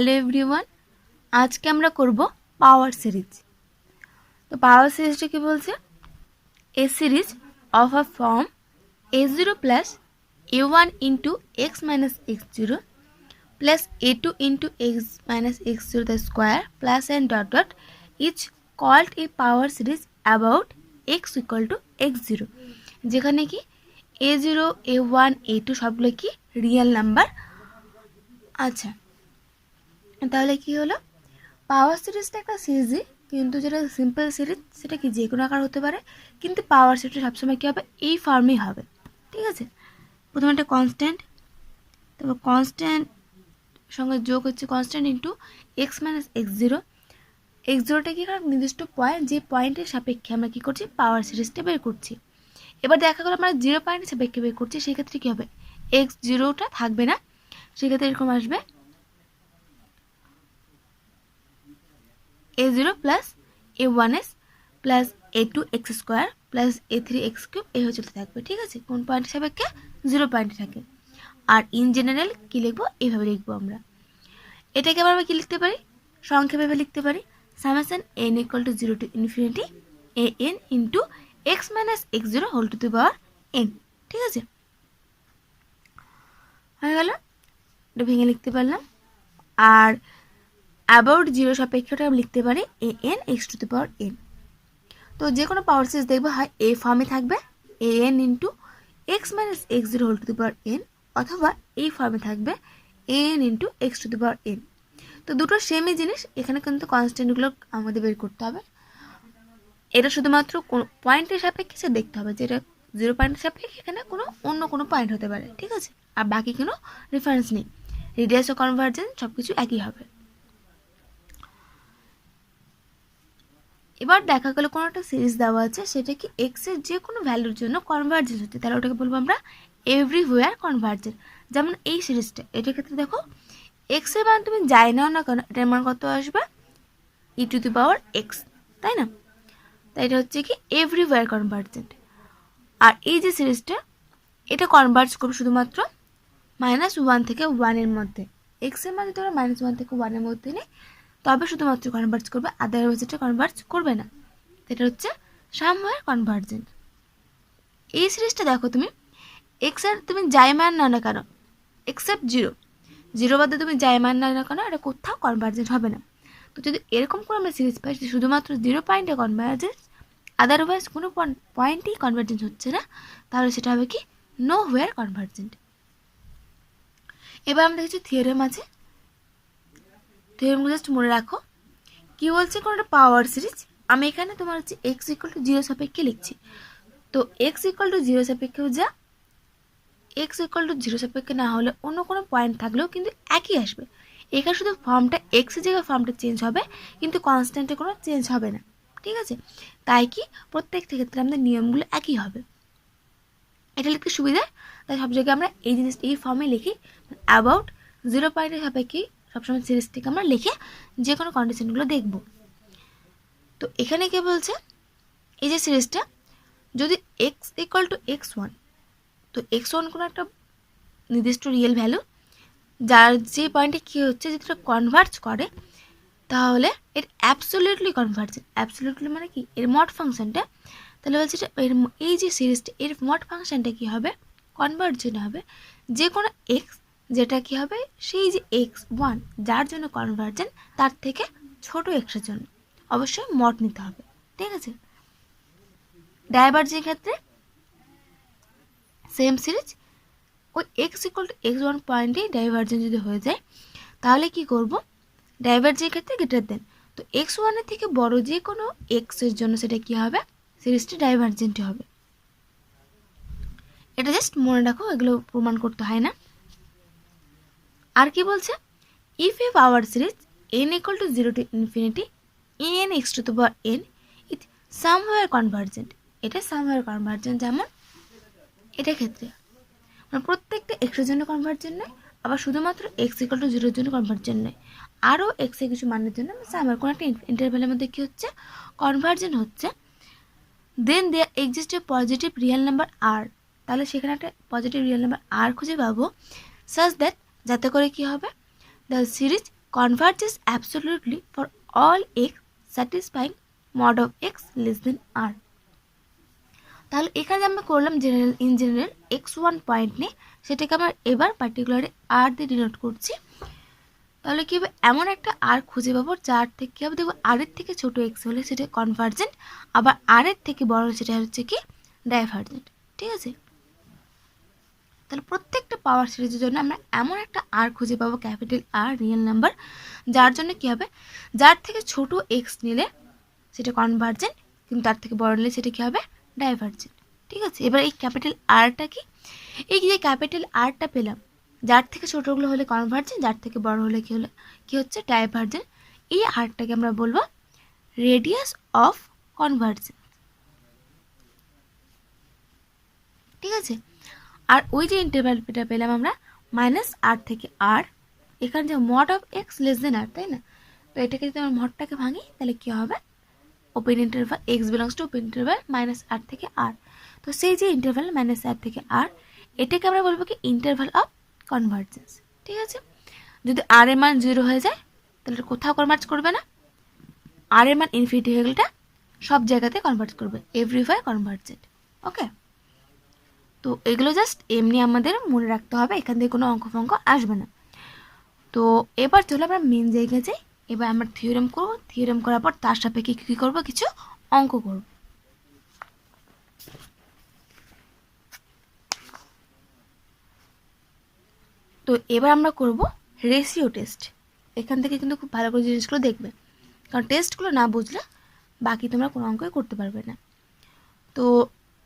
Hello everyone, আজকে আমরা করব পাওয়ার সিরিজ। তো পাওয়ার সিরিজটা কি বলছে? A series of a form a0 plus a1 into x minus x zero plus a2 into x minus x zero the square plus and dot dot is called a power series about x equal to x zero, যেখানে কি a0 a1 a2 সবগুলো কি real number. আচ্ছা, তাহলে কি হলো, পাওয়ার সিরিজটা একটা সিরিজই, কিন্তু যেটা সিম্পল সিরিজ সেটা কি যে কোনো আকার হতে পারে, কিন্তু পাওয়ার সিরিজটা সবসময় কী হবে, এই ফর্মেই হবে। ঠিক আছে, প্রথমে একটা কনস্ট্যান্ট, তারপর কনস্ট্যান্ট সঙ্গে যোগ হচ্ছে constant into x minus x zero. X জিরোটা কি কারণ নির্দিষ্ট পয়েন্ট, যে পয়েন্টের সাপেক্ষে আমরা কী করছি, পাওয়ার সিরিজটা বের করছি। এবার দেখা গেলো আমরা জিরো পয়েন্টের সাপেক্ষে বের করছি, সেক্ষেত্রে কী হবে, এক্স জিরোটা থাকবে না, সেক্ষেত্রে এরকম আসবে a0 plus a1s plus a2 x square plus a3 x cube, এই হয়ে চলতে থাকবে। ঠিক আছে, কোন পয়েন্টের সাপেক্ষে, জিরো পয়েন্টে থাকে। আর ইন জেনারেল কী লিখবো, এইভাবে লিখবো আমরা। এটাকে আবার আমরা কী লিখতে পারি, সংক্ষেপে লিখতে পারি summation n equal to 0 to infinity a n into x minus x zero whole to the power n। ঠিক আছে, হয়ে গেল, এটা ভেঙে লিখতে পারলাম। আর অ্যাবাউট জিরো সাপেক্ষটা আমি লিখতে পারি A N x to the power n. তো যে কোনো পাওয়ার সিরিজ দেখবো হয় এ ফর্মে থাকবে a n into x minus x zero whole to the power n, অথবা এই ফর্মে থাকবে a n into x to the power n. তো দুটো সেমই জিনিস, এখানে কিন্তু কনস্ট্যান্টগুলো আমাদের বের করতে হবে। এটা শুধুমাত্র কোনো পয়েন্টের সাপেক্ষে সে দেখতে হবে, যে এটা জিরো পয়েন্টের সাপেক্ষে, এখানে কোনো অন্য কোনো পয়েন্ট হতে পারে। ঠিক আছে, আর বাকি কোনো রেফারেন্স নেই, রেডিয়াস ও কনভার্জেন্স সব কিছু একই হবে। এবার দেখা গেলো কোনো একটা সিরিজ দেওয়া আছে, সেটা কি এক্সের যে কোনো ভ্যালুর জন্য কনভার্জেন্স হচ্ছে, তাহলে ওটাকে বলবো আমরা এভরিহুয়ার কনভার্জেন্ট। যেমন এই সিরিজটা, এটার ক্ষেত্রে দেখো এক্সের মান তুমি যাই নাও না কেন, এটার মান কত আসবে, ই টু দি পাওয়ার এক্স, তাই না? তাই এটা হচ্ছে কি এভরিহুয়ার কনভার্জেন্ট। আর এই যে সিরিজটা, এটা কনভার্জ করবে শুধুমাত্র -1 থেকে 1-এর মধ্যে। এক্সের মান যদি আমরা -1 থেকে 1-এর মধ্যে নিই, তবে শুধুমাত্র কনভার্জ করবে, আদারওয়াইজ এটা কনভার্জ করবে না। এটা হচ্ছে সামওয়্যার কনভার্জেন্ট। এই সিরিজটা দেখো তুমি, এক্স এর তুমি যাই মান নাও না কেন, এক্সেপ্ট জিরো, জিরো বাদে তুমি যাই মান নাও না কেন, এটা কোথাও কনভার্জেন্ট হবে না। তো যদি এরকম করে আমরা সিরিজ পাই শুধুমাত্র জিরো পয়েন্টে কনভার্জেন্স, আদারওয়াইজ কোনো পয়েন্টেই কনভার্জেন্স হচ্ছে না, তাহলে সেটা হবে কি নো হোয়ার কনভার্জেন্ট। এবার আমরা কিছু থিওরেম আছে, থিওরেমগুলো জাস্ট মনে রাখো। কি বলছে, কোনো একটা পাওয়ার সিরিজ, আমি এখানে তোমার হচ্ছে এক্স ইকুয়াল টু জিরো সাপেক্ষে লিখছি। তো এক্স ইকুয়াল টু জিরো সাপেক্ষেও যা, এক্স ইকুয়াল টু জিরো সাপেক্ষে না হলে অন্য কোনো পয়েন্ট থাকলেও কিন্তু একই আসবে। এখানে শুধু ফর্মটা এক্সের জায়গায় ফর্মটা চেঞ্জ হবে, কিন্তু কনস্ট্যান্টে কোনো চেঞ্জ হবে না। ঠিক আছে, তাই কি প্রত্যেকটা ক্ষেত্রে আমাদের নিয়মগুলো একই হবে, এটা লিখতে সুবিধা। তাই সব জায়গায় আমরা এই জিনিস এই ফর্মে লিখি, অ্যাবাউট জিরো পয়েন্টের সাপেক্ষে সবসময় সিরিজটিকে আমরা লিখে যে কোনো কন্ডিশনগুলো দেখব। তো এখানে কে বলছে, এই যে সিরিজটা যদি x equal to x one, তো এক্স ওয়ান কোনো একটা নির্দিষ্ট রিয়েল ভ্যালু, যার যে পয়েন্টে কী হচ্ছে যদি এটা কনভার্জ করে, তাহলে এর অ্যাবসোলিউটলি কনভার্জেন্ট। অ্যাবসোলিউটলি মানে কি, এর মড ফাংশনটা, তাহলে বলছে এর এই যে সিরিজটা, এর মড ফাংশনটা কী হবে, কনভার্জেন্ট হবে যে কোনো এক্স, যেটা কী হবে, সেই যে এক্স ওয়ান যার জন্য কনভার্জেন্ট, তার থেকে ছোট এক্সের জন্য অবশ্যই মড নিতে হবে। ঠিক আছে, ডাইভার্জেন্সের ক্ষেত্রে সেম সিরিজ, ওই x equal to x one পয়েন্টেই ডাইভার্জেন্স যদি হয়ে যায়, তাহলে কি করব, ডাইভার্জেন্সের ক্ষেত্রে গ্রেটার দেন, তো এক্স ওয়ানের থেকে বড় যে কোনো এক্সের জন্য সেটা কি হবে, সিরিজটি ডাইভার্জেন্টই হবে। এটা জাস্ট মনে রাখো, এগুলো প্রমাণ করতে হয় না। আর কি বলছে, if A power series N equal to 0 to infinity N x to the power N it somewhere convergent, এটা সামওয়্যার কনভার্জেন্ট। যেমন এটা ক্ষেত্রে মানে প্রত্যেকটা এক্সের জন্য কনভার্জেন্ট নয়, আবার শুধুমাত্র এক্স ইকুয়াল টু জিরোর জন্য কনভার্জেন্ট নয়, আরও এক্সের কিছু মানের জন্য সামওয়্যার কোনো একটা ইন্টারভ্যালের মধ্যে কী হচ্ছে, কনভার্জেন্ট হচ্ছে। Then there exist a positive real number R, তাহলে সেখানে একটা পজিটিভ রিয়েল নাম্বার আর খুঁজে পাবো, সাজ দ্যাট, যাতে করে কি হবে, the series converges absolutely for all x satisfying mod of x less than r. তাহলে এখানে আমরা করলাম general in general x1 point নিয়ে সেটাকে আমরা এবার পার্টিকুলারে r দিয়ে ডিনোট করছি। তাহলে কি হবে, এমন একটা আর খুঁজে পাবো যার থেকে কি হবে, দেখবো আর এর থেকে ছোট এক্স হলে সেটা কনভার্জেন্ট, আবার আর এর থেকে বড় সেটা হচ্ছে কি ডাইভার্জেন্ট। ঠিক আছে, তাহলে প্রত্যেকটা পাওয়ার সিরিজের জন্য আমরা এমন একটা আর খুঁজে পাবো, ক্যাপিটাল আর রিয়েল নাম্বার, যার জন্য কি হবে, যার থেকে ছোট এক্স নিলে সেটা কনভার্জেন্ট, কিন্তু তার থেকে বড় নিলে সেটা কি হবে ডাইভার্জেন্ট। ঠিক আছে, এবার এই ক্যাপিটাল আরটা কি, এই যে ক্যাপিটাল আরটা পেলাম, যার থেকে ছোটগুলো হলে কনভার্জেন্ট, যার থেকে বড় হলে কি হচ্ছে ডাইভার্জেন্ট। এই আরটাকে আমরা বলবো রেডিয়াস অফ কনভার্জেন্স। ঠিক আছে, আর ওই যে ইন্টারভ্যালটা পেলাম আমরা মাইনাস আর থেকে আর, এখানে যে mod of x less than R, তাই না? তো এটাকে যদি আমরা মডটাকে ভাঙি তাহলে কি হবে, open interval x belongs to open interval minus R থেকে আর। তো সেই যে ইন্টারভ্যাল মাইনাস আর থেকে আর, এটাকে আমরা বলবো কি ইন্টারভ্যাল অফ কনভার্জেন্স। ঠিক আছে, যদি আর এর মান 0 হয়ে যায় তাহলে কোথাও কনভার্জ করবে না, আর এর মান ইনফিনিটি হয়ে গেলে সব জায়গাতে কনভার্জ করবে, এভরিওয়্যার কনভার্জেন্ট। ওকে, তো এগুলো জাস্ট এমনি আমাদের মনে রাখতে হবে, এখান থেকে কোনো অঙ্ক ফঙ্ক আসবে না। তো এবার চলো আমরা মেন জায়গায় যাই, এবার আমরা থিওরেম করবো, থিওরেম করার পর তার সাপেক্ষে কী করবো, কিছু অঙ্ক করব। তো এবার আমরা করব রেশিও টেস্ট। এখান থেকে কিন্তু খুব ভালো করে জিনিসগুলো দেখবে, কারণ টেস্টগুলো না বুঝলে বাকি তোমরা কোনো অঙ্কই করতে পারবে না। তো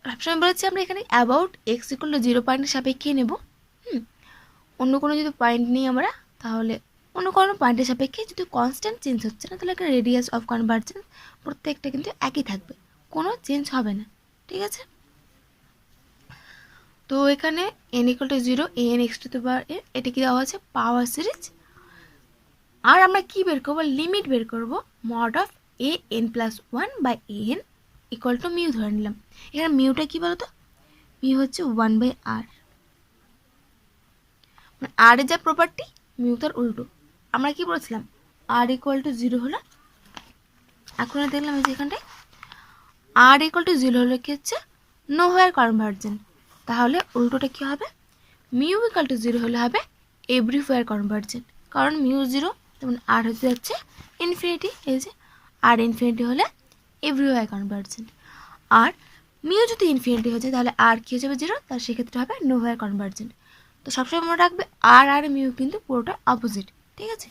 সবসময় বলেছি আমরা এখানে অ্যাবাউট এক্স ইকুয়াল টু 0 পয়েন্টের সাপেক্ষে নেব। অন্য কোনো যদি পয়েন্ট নিই আমরা, তাহলে অন্য কোনো পয়েন্টের সাপেক্ষে যদি কনস্ট্যান্ট চেঞ্জ হচ্ছে না, তাহলে একটা রেডিয়াস অফ কনভার্জেন্স প্রত্যেকটা কিন্তু একই থাকবে, কোনো চেঞ্জ হবে না। ঠিক আছে, তো এখানে n equal to 0 an x two the power n, এটা কি দেওয়া আছে পাওয়ার সিরিজ। আর আমরা কি বের করবো, লিমিট বের করবো mod of a n plus 1 by a n equal to mu ধরে নিলাম। এখানে মিউটা কি বলতো, মিউ হচ্ছে 1 বাই আর, মানে আর এর যা প্রপার্টি মিউ তার উল্টো। আমরা কি বলেছিলাম, আর ইকুয়াল টু 0 হলো, এখন দেখলাম এই যে এখানটায় আর ইকুয়াল টু 0 হলে কি হচ্ছে নো হোয়ার কনভার্জেন্ট, তাহলে উল্টোটা কি হবে, মিউ ইকুয়াল টু 0 হলে হবে এভরিওয়্যার কনভার্জেন্ট, কারণ মিউ 0 তেমন আর হতে যাচ্ছে ইনফিনিটি, এই যে আর ইনফিনিটি হলে এভরিওয়্যার কনভার্জেন্ট। আর মিউ যদি ইনফিনিটি হয়ে যায় তাহলে আর কি হয়ে যাবে 0, তার সেক্ষেত্রে হবে নো হোয়ার কনভার্জেন্ট। তো সবসময় মনে রাখবে আর আর মিউ কিন্তু পুরোটা অপোজিট। ঠিক আছে,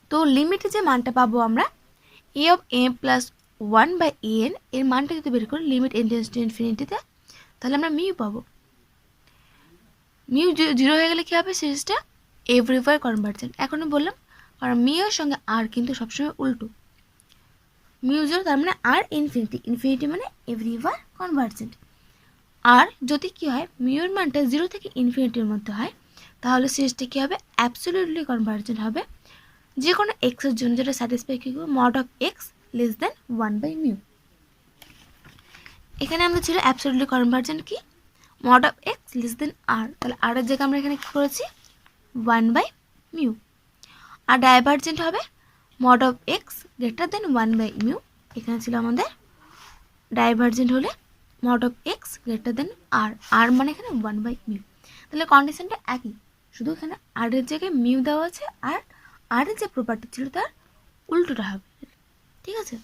তো লিমিটে যে মানটা পাবো আমরা a of a plus 1 by a n, এর মানটা যদি বের করি লিমিট টেন্ডেন্স টু ইনফিনিটিতে, তাহলে আমরা মিউ পাবো। মিউ 0 হয়ে গেলে কী হবে, সিরিজটা এভরিওয়্যার কনভার্জেন্ট। এখনই বললাম, কারণ মিউর সঙ্গে আর কিন্তু সবসময় উল্টো, মিউ 0 তার মানে আর ইনফিনিটি, ইনফিনিটি মানে এভরিওয়্যার কনভার্জেন্ট। আর যদি কি হয় মিউর মানটা 0 থেকে ইনফিনিটির মধ্যে হয়, তাহলে সিরিজটা কী হবে অ্যাবসলিউটলি কনভার্জেন্ট হবে যে কোনো এক্সের জন্য, যেটা স্যাটিসফাই কী করবো mod of x less than 1 by mu. এখানে আমরা ছিল অ্যাবসলিউটলি কনভার্জেন্ট কি mod of x less than R, তাহলে আর এর জায়গায় আমরা এখানে কী করেছি 1 বাই মিউ। আর ডাইভার্জেন্ট হবে mod of x greater than 1 by mu, এখানে ছিল আমাদের ডাইভার্জেন্ট হলে mod of x greater than R, আর মানে এখানে 1 বাই মিউ। তাহলে কন্ডিশনটা একই, শুধু এখানে আর এর জায়গায় মিউ দেওয়া আছে, আর আর এর যে প্রপার্টি ছিল তার উল্টোটা হবে। ঠিক আছে,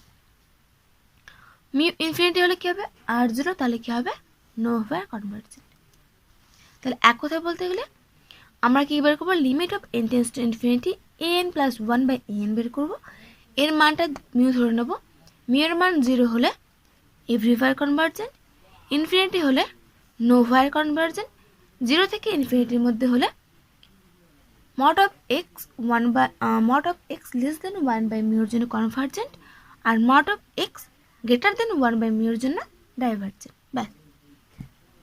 মিউ ইনফিনিটি হলে কী হবে আর 0, তাহলে কী হবে নো হোয়ার কনভার্জেন্ট। তাহলে এক কথায় বলতে গেলে আমরা কি বের করবো, limit of n tends to infinity a n plus 1 by a n বের করবো। এর মানটা মিউ ধরে নেবো, মিউর মান 0 হলে এভরিওয়্যার কনভার্জেন্ট, ইনফিনিটি হলে নো হোয়ার কনভার্জেন্ট, 0 থেকে ইনফিনিটির মধ্যে হলে mod of x 1 by mod of x less than 1 by মিউর জন্য কনভার্জেন্ট, আর mod of x greater than 1 by মিউর জন্য ডাইভার্জেন্ট। ব্যাস,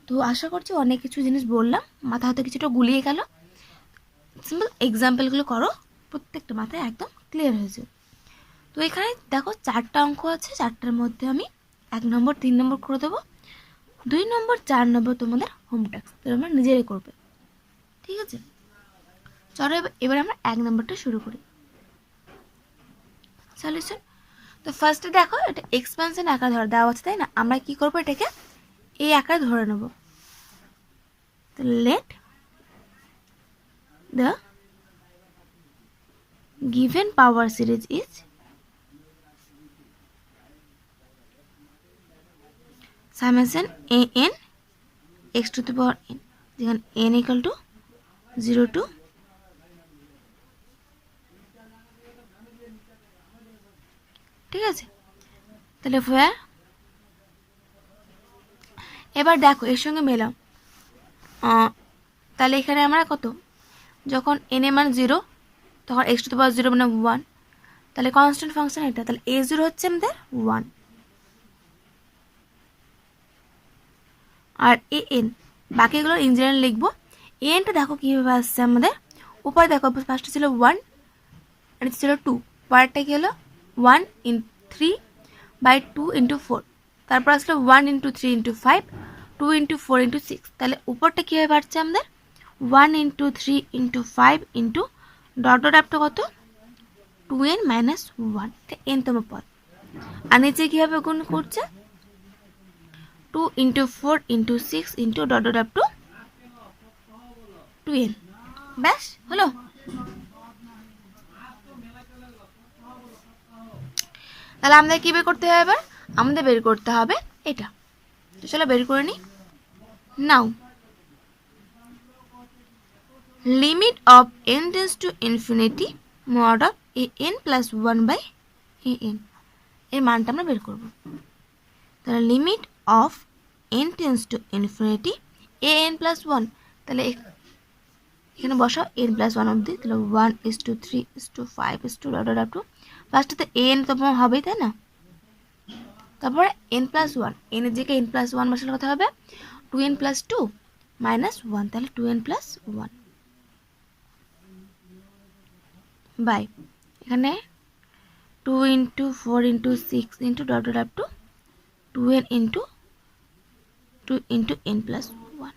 তো আশা করছি অনেক কিছু জিনিস বললাম, মাথা হতে কিছুটা গুলিয়ে গেল। সিম্পল এক্সাম্পলগুলো করো, প্রত্যেকটা মাথায় একদম ক্লিয়ার হয়েছে। তো এখানে দেখো 4টা অঙ্ক আছে, 4টার মধ্যে আমি 1 নম্বর 3 নম্বর করে দেবো, 2 নম্বর 4 নম্বর তোমাদের হোম টাস্ক, তোমরা নিজেরাই করবে। ঠিক আছে, চলো এবার আমরা 1 নম্বরটা শুরু করি। সলিউশন। তো ফার্স্টে দেখো এটা এক্সপানশন আকার ধরে দেওয়া আছে, তাই না? আমরা কি করবো, এটাকে এই আকারে ধরে নেব। তো let the given power series is summation a n x to the power n, যেখানে n equal to 0 to ঠিক আছে। তাহলে where, এবার দেখো এর সঙ্গে মেলাম, তাহলে এখানে আমরা কত, যখন n এর মান 0 তখন x to the power 0 মানে 1, তাহলে কনস্ট্যান্ট ফাংশন এটা, তাহলে a0 হচ্ছে আমাদের 1 আর an বাকিগুলো ইঞ্জিনিয়ার লিখবো। anটা দেখো কীভাবে আসছে আমাদের, উপরে দেখো ফার্স্টে ছিল 1 আর নিচে ছিল 2, পরেরটা কি হলো 1 in 3/2 into 4, তারপর আসলো 1 into 3 into 5, 2 into 4 into 6, তাহলে উপরটা কীভাবে বাড়ছে আমাদের 1 into 3 into 5 into dot dot আপটা কত 2n minus 1, এটা nতম পদ। আর নিচে কীভাবে গুণ করছে 2 into 4 into 6 into dot dot up to 2n, ব্যাস হলো। তাহলে আমাদের কী বের করতে হবে, এবার আমাদের বের করতে হবে এটা। তো চলো বের করে নিই। Now limit of n tends to infinity mod of an plus 1/an, এর মানটা আমরা বের করব। তাহলে limit of n tends to infinity an plus 1, তাহলে এখানে বসাও n প্লাস 1 অবধি, তাহলে 1:3:5 ডট ডট আপ টু, ফার্স্টে তো an তো হবেই, তাই না? তারপরে n প্লাস 1, n এর জায়গায় n প্লাস 1 বসালে কথা হবে 2n প্লাস 2 মাইনাস 1, তাহলে 2n প্লাস 1 বাই এখানে 2 into 4 into 6 into dot dot up to 2n into 2 into n plus 1,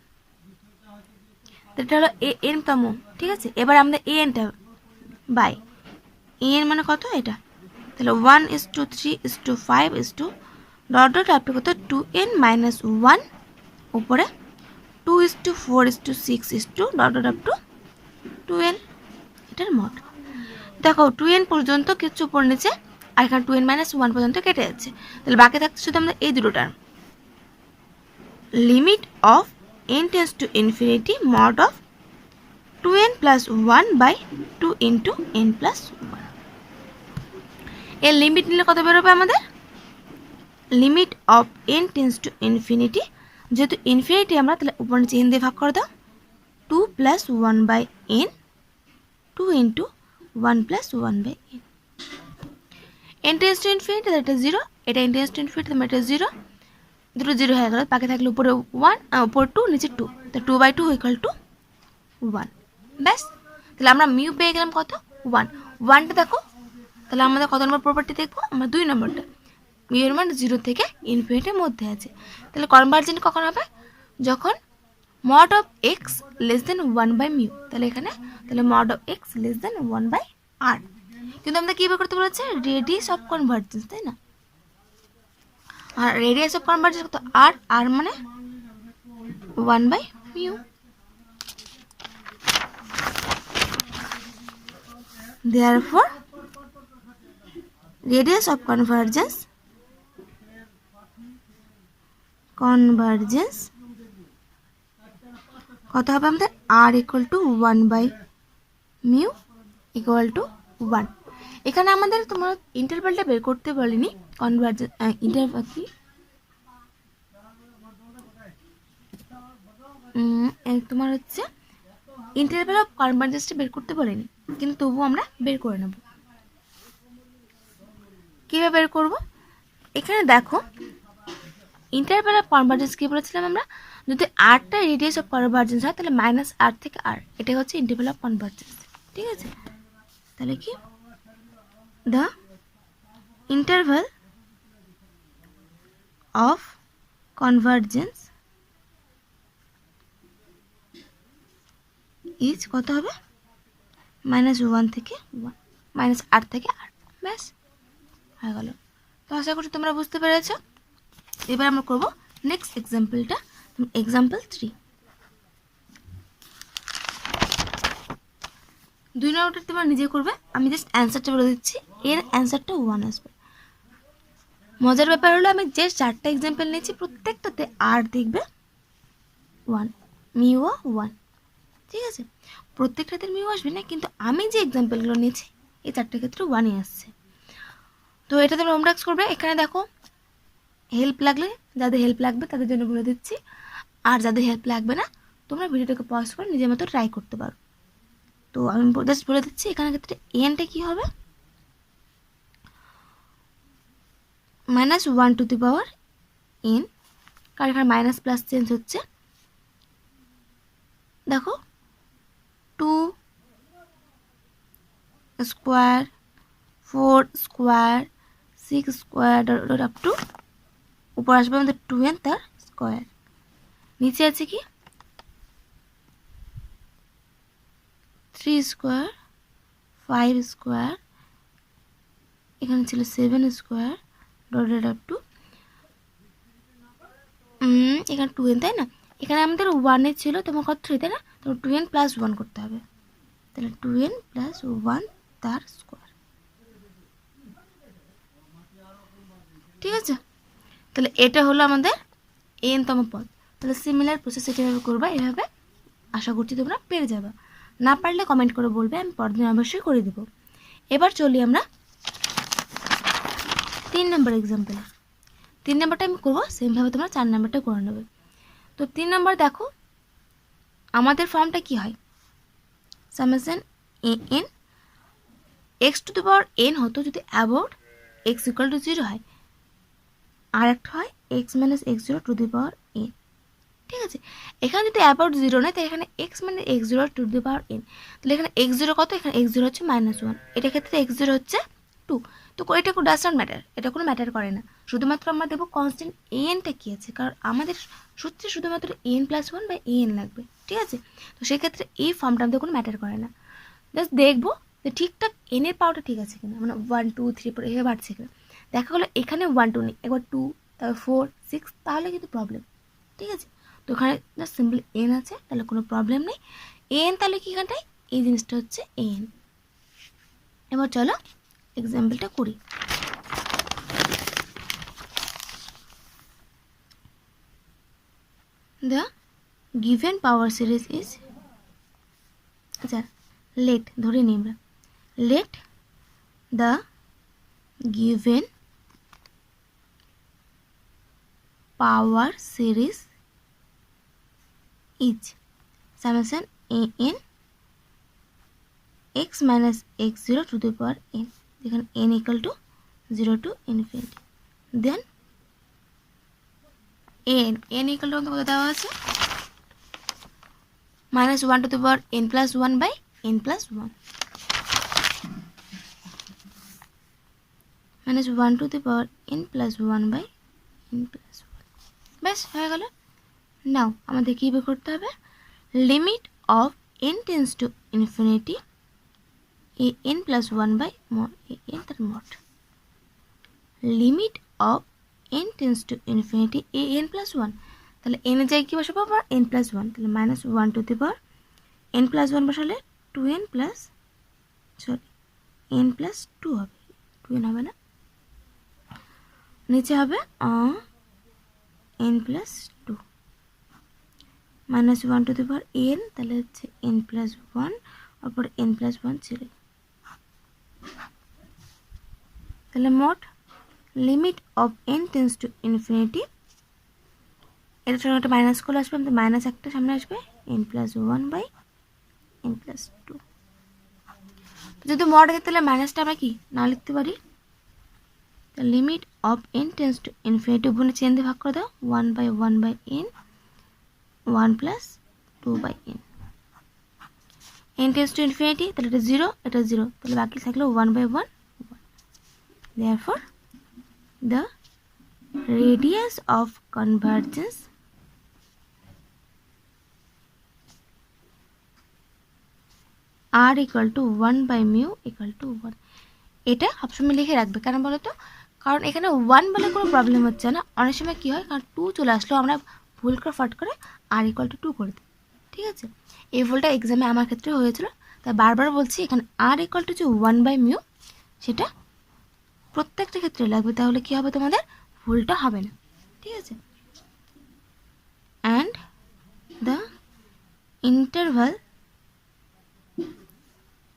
এটা হলো n তম, ঠিক আছে। এবার আমাদের anটা বাই an মানে কত এটা, তাহলে 1:3:5 ডট ডট আপ টু কত 2n মাইনাস 1 উপরে 2:4:6 dot dot up to 2n, এটার মোট। দেখো 2n পর্যন্ত কিছু উপর নিচে, আর এখানে 2n মাইনাস 1 পর্যন্ত কেটে যাচ্ছে, তাহলে বাকি থাকছে শুধু আমাদের এই দুটো term. Limit of n tends to infinity mod of 2n plus 1/2 into n plus 1, এর লিমিট নিলে কত বেরোবে আমাদের, limit of n tends to infinity, যেহেতু ইনফিনিটি আমরা, তাহলে উপর নিচে n দিয়ে ভাগ করে দাও, 2 plus 1/n 2 into 1 plus 1/n, n tends to infinity এটা 0, এটা n টেন্ডস টু ইনফিনিটি এটা 0, দুটো 0 হয়ে গেল, বাকি থাকলে উপরে 1 উপর 2 নিচে 2, তো 2/2 ইকুয়াল টু 1, ব্যাস। তাহলে আমরা মিউ পেয়ে গেলাম কত 1, 1টা দেখো, তাহলে আমাদের কত নম্বর প্রপার্টি দেখবো আমরা 2 নম্বরটা, মিউ এর মান 0 থেকে ইনফিনিটির মধ্যে আছে, তাহলে কনভার্জেন্ট কখন হবে, যখন mod of x less than 1/μ, তাহলে এখানে তাহলে mod of x less than 1/r, কিন্তু আমাদের কী বের করতে বলেছে রেডিয়াস অফ কনভার্জেন্স, তাই না? আর রেডিয়াস অফ কনভার্জেন্স কত আর, আর মানে 1/μ, therefore radius of convergence কত হবে আমাদের r equal to 1/μ equal to 1। এখানে আমাদের তোমার ইন্টারভ্যালটা বের করতে বলিনি, কনভার্জেন্স ইন্টারভ্যাল কি তোমার হচ্ছে ইন্টারভ্যাল অফ কনভার্জেন্সটা বের করতে বলেনি, কিন্তু তবুও আমরা বের করে নেব। কীভাবে বের করব, এখানে দেখো ইন্টারভ্যাল অফ কনভার্জেন্স কী বলেছিলাম আমরা, যদি আরটা রেডিয়াস অফ কনভার্জেন্স হয় তাহলে মাইনাস আর থেকে আর, এটাই হচ্ছে ইন্টারভ্যাল অফ কনভার্জেন্স, ঠিক আছে। তাহলে কি the interval of convergence is কত হবে -1 থেকে 1, -8 থেকে 8, ব্যাস হয়ে গেল। তো আশা করছি তোমরা বুঝতে পেরেছ। এবার আমরা করব নেক্সট এক্সাম্পলটা, এক্সাম্পল 3। 2 নম্বরটা তোমরা নিজে করবে, আমি জাস্ট অ্যান্সারটা বলে দিচ্ছি, এর অ্যান্সারটা 1 আসবে। মজার ব্যাপার হলো আমি যে 4টা এক্সাম্পল নিয়েছি প্রত্যেকটাতে আর দেখবে 1, মিউ 1, ঠিক আছে? প্রত্যেকটাতে মিউ আসবে না, কিন্তু আমি যে এক্সাম্পলগুলো নিয়েছি এই 4টার ক্ষেত্রে 1ই আসছে। তো এটা তোমরা হোমওয়ার্কস করবে। এখানে দেখো হেল্প লাগলে, যাদের হেল্প লাগবে তাদের জন্য বলে দিচ্ছি, আর যাদের হেল্প লাগবে না তোমরা ভিডিওটাকে পজ করে নিজের মতো ট্রাই করতে পারো। তো আমি জাস্ট বলে দিচ্ছি এখানে ক্ষেত্রে এনটা কী হবে, -1 টু দি পাওয়ার n, কারণ এখানে মাইনাস প্লাস চেঞ্জ হচ্ছে। দেখো 2 square, 4 square, 6 square up to উপর আসবে আমাদের 2n তার স্কোয়ার। নিচে আছে কি 3 স্কোয়ার, 5 স্কোয়ার, এখানে ছিল 7 স্কোয়ার ডটেড আপ টু এখানে 2n, তাই না? এখানে আমাদের 1 ছিল, তোমার কত 3, তাই না? তো 2n প্লাস 1 করতে হবে, তাহলে 2n প্লাস 1 তার স্কোয়ার, ঠিক আছে? তাহলে এটা হলো আমাদের n তম পদ। তাহলে সিমিলার প্রসেস এভাবে করবা, এভাবে আশা করছি তোমরা পেরে যাবে। না পারলে কমেন্ট করে বলবে, আমি পরের দিন অবশ্যই করে দেবো। এবার চলি আমরা 3 নম্বর এক্সাম্পলে। 3 নম্বরটা আমি করবো সেমভাবে তোমরা 4 নম্বরটা করে নেবে। তো 3 নম্বর দেখো আমাদের ফর্মটা কি হয়, summation an x two the power n হতো যদি অ্যাবাউট x ইকুয়াল টু 0 হয়, আর একটা হয় x minus x0 two the power n, ঠিক আছে? এখানে যদি অ্যাবাউট 0 নেয় তাই এখানে x মানে x0 two the power n, তাহলে এখানে x0 কত, এখানে x0 হচ্ছে -1, এটা ক্ষেত্রে x0 হচ্ছে 2। তো এটা কোনো ডাজ নট ম্যাটার, এটা কোনো ম্যাটার করে না, শুধুমাত্র আমরা দেবো কনস্ট্যান্ট এনটা কী আছে, কারণ আমাদের সূত্রে শুধুমাত্র n+1 বা an লাগবে, ঠিক আছে? তো সেক্ষেত্রে এই ফর্মটা আমাদের কোনো ম্যাটার করে না, জাস্ট দেখবো যে ঠিকঠাক এনের পাওয়ারটা ঠিক আছে কিনা, মানে 1 2 3 4 এভাবে বাড়ছে কিনা। দেখা গেলো এখানে 1 2 নেই, একবার 2, তারপর 4 6, তাহলে কিন্তু প্রবলেম, ঠিক আছে? তো এখানে জাস্ট সিম্পল এন আছে, তাহলে কোনো প্রবলেম নেই। এন তাহলে কি এখানটায় এই জিনিসটা হচ্ছে এন। এবার চলো এক্সাম্পলটা করি। The given power series is, আচ্ছা লেট ধরে নিই আমরা, late the given power series is summation an x minus x0 to the power n, যেখানে n equal to 0 to infinity, then n equal to কত দেওয়া আছে, -1 to the power n plus 1 by n plus 1, -1 to the power n plus 1 by n plus 1, ব্যাস হয়ে গেল। নাও আমাদের কী বের করতে হবে, limit of n tends to infinity a n plus 1 by a n তার mod, limit of n tends to infinity a n plus 1, তাহলে n এর জায়গায় কী বসাবো আবার n প্লাস 1, তাহলে -1 two the power n plus 1 বসালে 2n প্লাস n প্লাস 2 হবে, 2n হবে না, নিচে হবে n plus 2, -1 two the power n, তাহলে হচ্ছে n প্লাস 1, ওপর n প্লাস 1 ছিল, তাহলে মোট limit of n tends to infinity, এটার সঙ্গে একটা মাইনাস করলে আসবে, আমাদের মাইনাস একটা সামনে আসবে, n plus 1 by n plus 2, যদি মড থাকে তাহলে মাইনাসটা আমরা কি না লিখতে পারি, the limit of n tends to infinity উপরে চেন দিয়ে ভাগ করে দাও, 1 by 1 by n, 1 plus 2 by n, n tends to infinity তাহলে এটা 0, এটা 0, তাহলে বাকি থাকলো 1 by 1 1, therefore the radius of convergence আর ইকুয়াল টু 1/μ ইকুয়াল টু 1। এটা সবসময় লিখে রাখবে, কেন বলো তো? কারণ এখানে 1 বলে কোনো প্রবলেম হচ্ছে না। অনেক সময় কী হয়, কারণ 2 চলে আসলো, আমরা ভুল করে ফট করে আর ইকুয়াল টু 2 করে দিই। ঠিক আছে, এই ভুলটা এক্সামে আমার ক্ষেত্রে হয়েছিল, তাই বারবার বলছি এখানে আর ইকুয়াল টু যে 1/μ সেটা প্রত্যেকটা ক্ষেত্রে লাগবে, তাহলে কী হবে, তোমাদের ভুলটা হবে না। ঠিক আছে, and the interval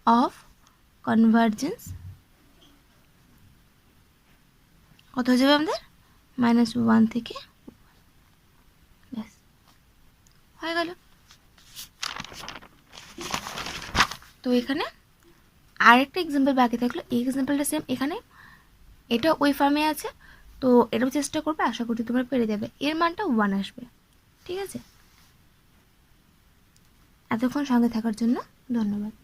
of convergence কত হয়ে যাবে আমাদের, -1 থেকে, ব্যাস হয়ে গেল। তো এখানে আরেকটা এক্সাম্পল বাকি থাকলো, এই এক্সাম্পলটা সেম, এখানে এটা ওই ফর্মে আছে, তো এটাও চেষ্টা করবে, আশা করি তোমরা পেরে যাবে। এর মানটা 1 আসবে। ঠিক আছে, এতক্ষণ সঙ্গে থাকার জন্য ধন্যবাদ।